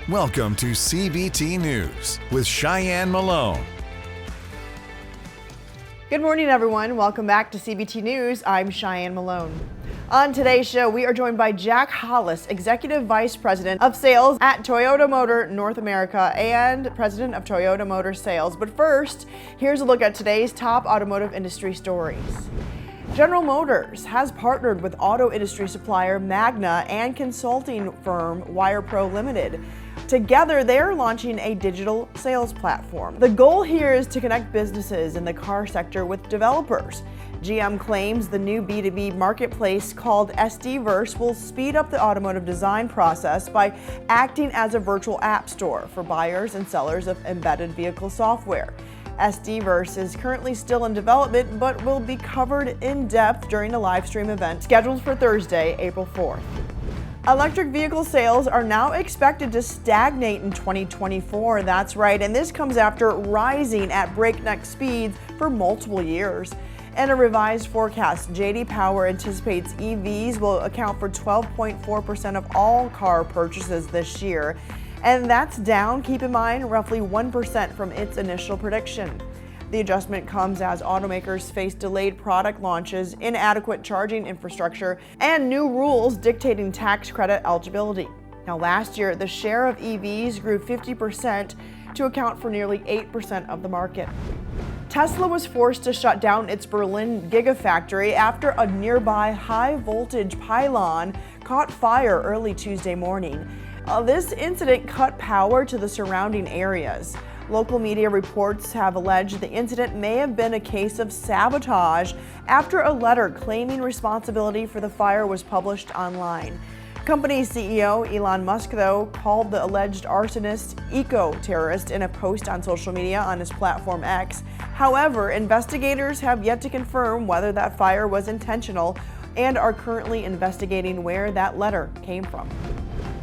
Welcome to CBT News with Cheyenne Malone. Good morning, everyone. Welcome back to CBT News. I'm Cheyenne Malone. On today's show, we are joined by Jack Hollis, Executive Vice President of Sales at Toyota Motor North America and President of Toyota Motor Sales. But first, here's a look at today's top automotive industry stories. General Motors has partnered with auto industry supplier Magna and consulting firm WirePro Limited. Together, they are launching a digital sales platform. The goal here is to connect businesses in the car sector with developers. GM claims the new B2B marketplace called SDVerse will speed up the automotive design process by acting as a virtual app store for buyers and sellers of embedded vehicle software. SDVerse is currently still in development, but will be covered in depth during a live stream event scheduled for Thursday, April 4th. Electric vehicle sales are now expected to stagnate in 2024. That's right, and this comes after rising at breakneck speeds for multiple years. In a revised forecast, J.D. Power anticipates EVs will account for 12.4% of all car purchases this year, and that's down, keep in mind, roughly 1% from its initial prediction. The adjustment comes as automakers face delayed product launches, inadequate charging infrastructure, and new rules dictating tax credit eligibility. Now, last year, the share of EVs grew 50% to account for nearly 8% of the market. Tesla was forced to shut down its Berlin Gigafactory after a nearby high-voltage pylon caught fire early Tuesday morning. This incident cut power to the surrounding areas. Local media reports have alleged the incident may have been a case of sabotage after a letter claiming responsibility for the fire was published online. Company CEO Elon Musk, though, called the alleged arsonist eco-terrorist in a post on social media on his platform X. However, investigators have yet to confirm whether that fire was intentional and are currently investigating where that letter came from.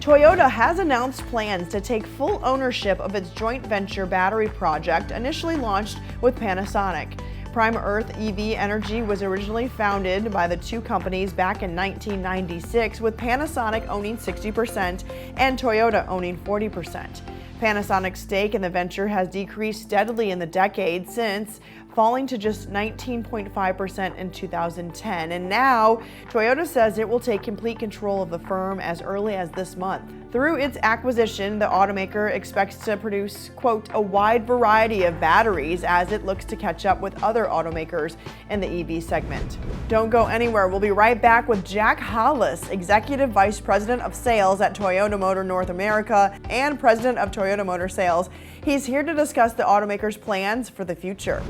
Toyota has announced plans to take full ownership of its joint venture battery project initially launched with Panasonic. Prime Earth EV Energy was originally founded by the two companies back in 1996, with Panasonic owning 60% and Toyota owning 40%. Panasonic's stake in the venture has decreased steadily in the decade since, falling to just 19.5% in 2010. And now, Toyota says it will take complete control of the firm as early as this month. Through its acquisition, the automaker expects to produce, quote, a wide variety of batteries as it looks to catch up with other automakers in the EV segment. Don't go anywhere. We'll be right back with Jack Hollis, Executive Vice President of Sales at Toyota Motor North America and President of Toyota Motor Sales. He's here to discuss the automaker's plans for the future.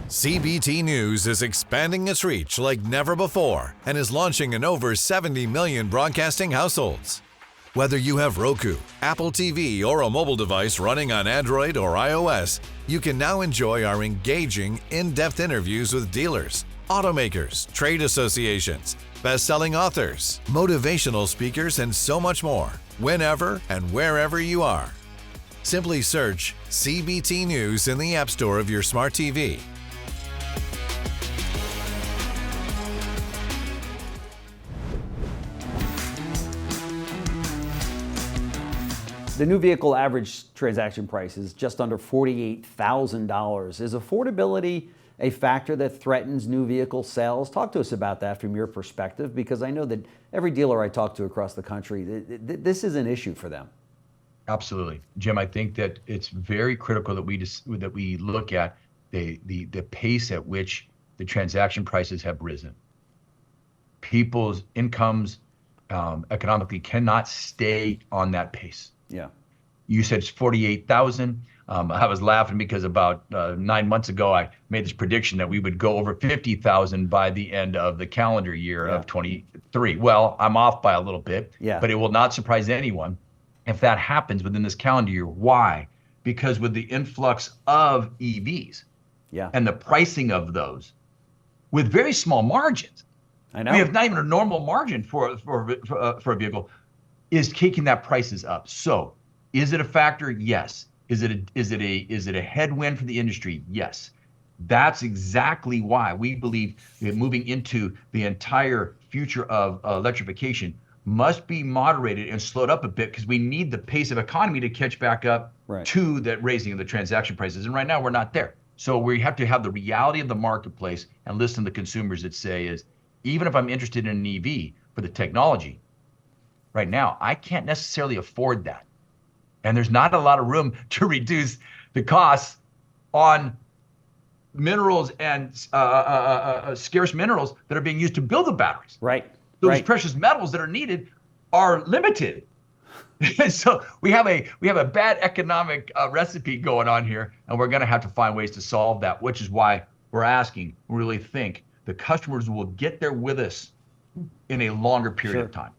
CBT News is expanding its reach like never before and is launching in over 70 million broadcasting households. Whether you have Roku, Apple TV, or a mobile device running on Android or iOS, you can now enjoy our engaging, in-depth interviews with dealers, automakers, trade associations, best-selling authors, motivational speakers, and so much more, whenever and wherever you are. Simply search CBT News in the App Store of your smart TV. The new vehicle average transaction price is just under $48,000. Is affordability a factor that threatens new vehicle sales? Talk to us about that from your perspective, because I know that every dealer I talk to across the country, this is an issue for them. Absolutely, Jim. I think that it's very critical that we look at the pace at which the transaction prices have risen. People's incomes economically cannot stay on that pace. Yeah. You said it's 48,000. I was laughing because about 9 months ago, I made this prediction that we would go over 50,000 by the end of the calendar year of 23. Well, I'm off by a little bit, but it will not surprise anyone if that happens within this calendar year. Why? Because with the influx of EVs and the pricing of those with very small margins, I know we have not even a normal margin for a vehicle, is taking that prices up. So is it a factor? Yes. Is it a headwind for the industry? Yes. That's exactly why we believe that moving into the entire future of electrification, must be moderated and slowed up a bit because we need the pace of economy to catch back up to that raising of the transaction prices. And right now we're not there. So we have to have the reality of the marketplace and listen to the consumers that say is, even if I'm interested in an EV for the technology, right now, I can't necessarily afford that. And there's not a lot of room to reduce the costs on minerals and scarce minerals that are being used to build the batteries. Right. Those precious metals that are needed are limited. So we have a bad economic recipe going on here, and we're going to have to find ways to solve that, which is why we're asking, really think the customers will get there with us in a longer period of time.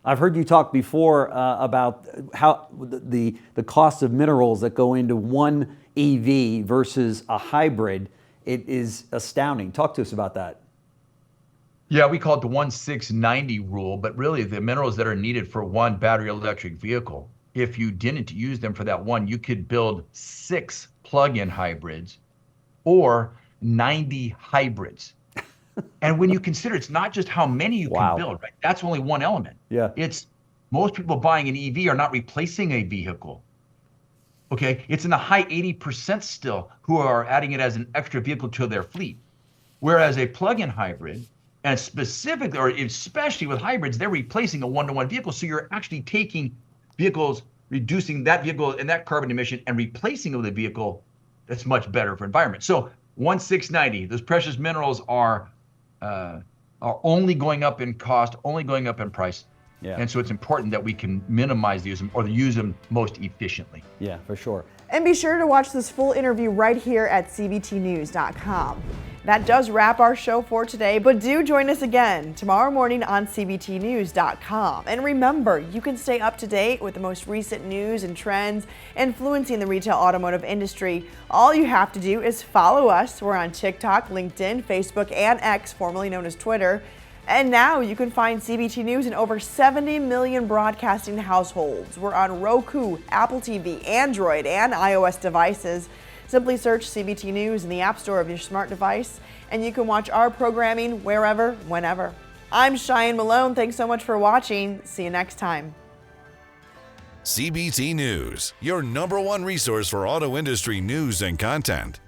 I've heard you talk before about how the cost of minerals that go into one EV versus a hybrid. It is astounding. Talk to us about that. Yeah, we call it the 1-6-90 rule, but really the minerals that are needed for one battery electric vehicle, if you didn't use them for that one, you could build 6 plug-in hybrids or 90 hybrids. And when you consider it's not just how many you can build, right? That's only one element. Yeah. It's most people buying an EV are not replacing a vehicle. Okay, it's in the high 80% still who are adding it as an extra vehicle to their fleet. Whereas a plug-in hybrid, and specifically, or especially with hybrids, they're replacing a one-to-one vehicle. So you're actually taking vehicles, reducing that vehicle and that carbon emission and replacing it with a vehicle that's much better for environment. So 1-6-90, those precious minerals are only going up in cost, only going up in price. Yeah. And so it's important that we can minimize the use of them or use them most efficiently. Yeah, for sure. And be sure to watch this full interview right here at cbtnews.com. That does wrap our show for today, but do join us again tomorrow morning on cbtnews.com. And remember, you can stay up to date with the most recent news and trends influencing the retail automotive industry. All you have to do is follow us. We're on TikTok, LinkedIn, Facebook, and X, formerly known as Twitter. And now you can find CBT News in over 70 million broadcasting households. We're on Roku, Apple TV, Android, and iOS devices. Simply search CBT News in the App Store of your smart device, and you can watch our programming wherever, whenever. I'm Cheyenne Malone. Thanks so much for watching. See you next time. CBT News, your #1 resource for auto industry news and content.